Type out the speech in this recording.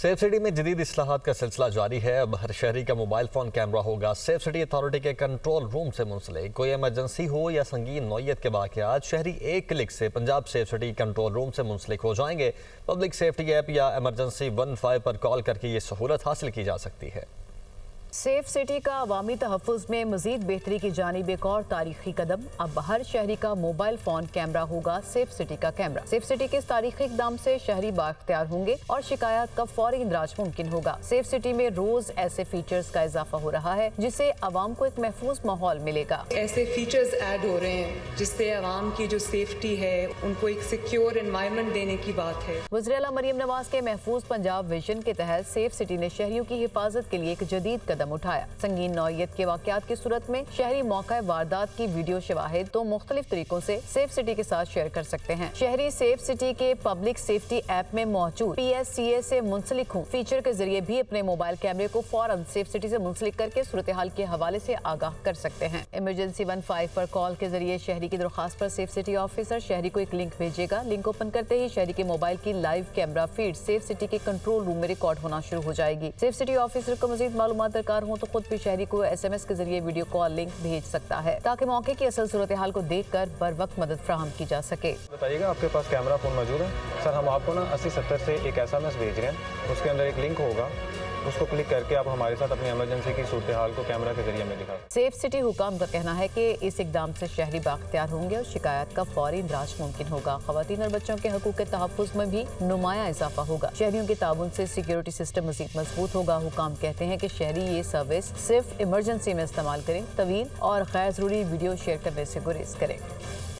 Safe city में जदीद इस्लाहात का सिलसिला जारी है। अब हर शहरी का मोबाइल फ़ोन कैमरा होगा सेफ सिटी अथॉरिटी के कंट्रोल रूम से मुंसलिक। कोई इमरजेंसी हो या संगीन नौयत के वाक़यात, शहरी एक क्लिक से Punjab safe city control room से मुंसलिक हो जाएंगे। पब्लिक सेफ्टी ऐप या इमरजेंसी 15 पर कॉल करके ये सहूलत हासिल की जा सकती है। सेफ सिटी का अवामी तहफ़्फ़ुज़ में मज़ीद बेहतरी की जानिब एक और तारीखी कदम। अब हर शहरी का मोबाइल फ़ोन कैमरा होगा सेफ सिटी का कैमरा। सेफ सिटी के इस तारीखी इक़दाम से शहरी बाख्तियार होंगे और शिकायत का फौरी इंदराज मुमकिन होगा। सेफ सिटी में रोज़ ऐसे फीचर्स का इजाफा हो रहा है जिससे अवाम को एक महफूज माहौल मिलेगा। ऐसे फीचर्स ऐड हो रहे हैं जिससे अवाम की जो सेफ्टी है उनको एक सिक्योर एनवायरनमेंट देने की बात है। वज़ीर आला मरियम नवाज के महफूज पंजाब विजन के तहत सेफ सिटी ने शहरियों की हिफाजत के लिए एक जदीद कदम उठाया। संगीन नौयत के वाकयात की सूरत में शहरी मौका वारदात की वीडियो शवाहिद तो मुख्तलिफ तरीकों से सेफ सिटी के साथ शेयर कर सकते हैं। शहरी सेफ सिटी के पब्लिक सेफ्टी ऐप में मौजूद PSCA से मुंसलिक हूँ फीचर के जरिए भी अपने मोबाइल कैमरे को फौरन सेफ सिटी से मुंसलिक करके सूरत हाल के हवाले से आगाह कर सकते हैं। इमरजेंसी 15 पर कॉल के जरिए शहरी की दरख्वास्त पर सेफ सिटी ऑफिसर शहरी को एक लिंक भेजेगा। लिंक ओपन करते ही शहरी के मोबाइल की live camera feed safe city के कंट्रोल रूम में रिकॉर्ड होना शुरू हो जाएगी। सेफ सिटी ऑफिसर को मजीद मालूमात दरकार हो तो खुद भी शहरी को SMS के जरिए वीडियो कॉल लिंक भेज सकता है ताकि मौके की असल सूरत हाल को देखकर बर वक्त मदद फराहम की जा सके। बताइएगा आपके पास कैमरा फोन मौजूद है? सर हम आपको ना 8070 से एक SMS भेज रहे हैं, उसके अंदर एक लिंक होगा, उसको क्लिक करके आप हमारे साथ अपनी इमरजेंसी की सूरत हाल को कैमरा के जरिए में दिखा। सेफ सिटी हुकाम का कहना है कि इस इकदाम से शहरी बाख्तियार होंगे और शिकायत का फौरी इंदराज मुमकिन होगा। खवातीन और बच्चों के हकूक के तहफ़्फ़ुज़ में भी नुमाया इजाफा होगा। शहरियों के ताउन से सिक्योरिटी सिस्टम मज़ीद मजबूत होगा। हुकाम कहते हैं कि शहरी ये सर्विस सिर्फ इमरजेंसी में इस्तेमाल करें, तवील और गैर ज़रूरी वीडियो शेयर करने से गुरेज करें।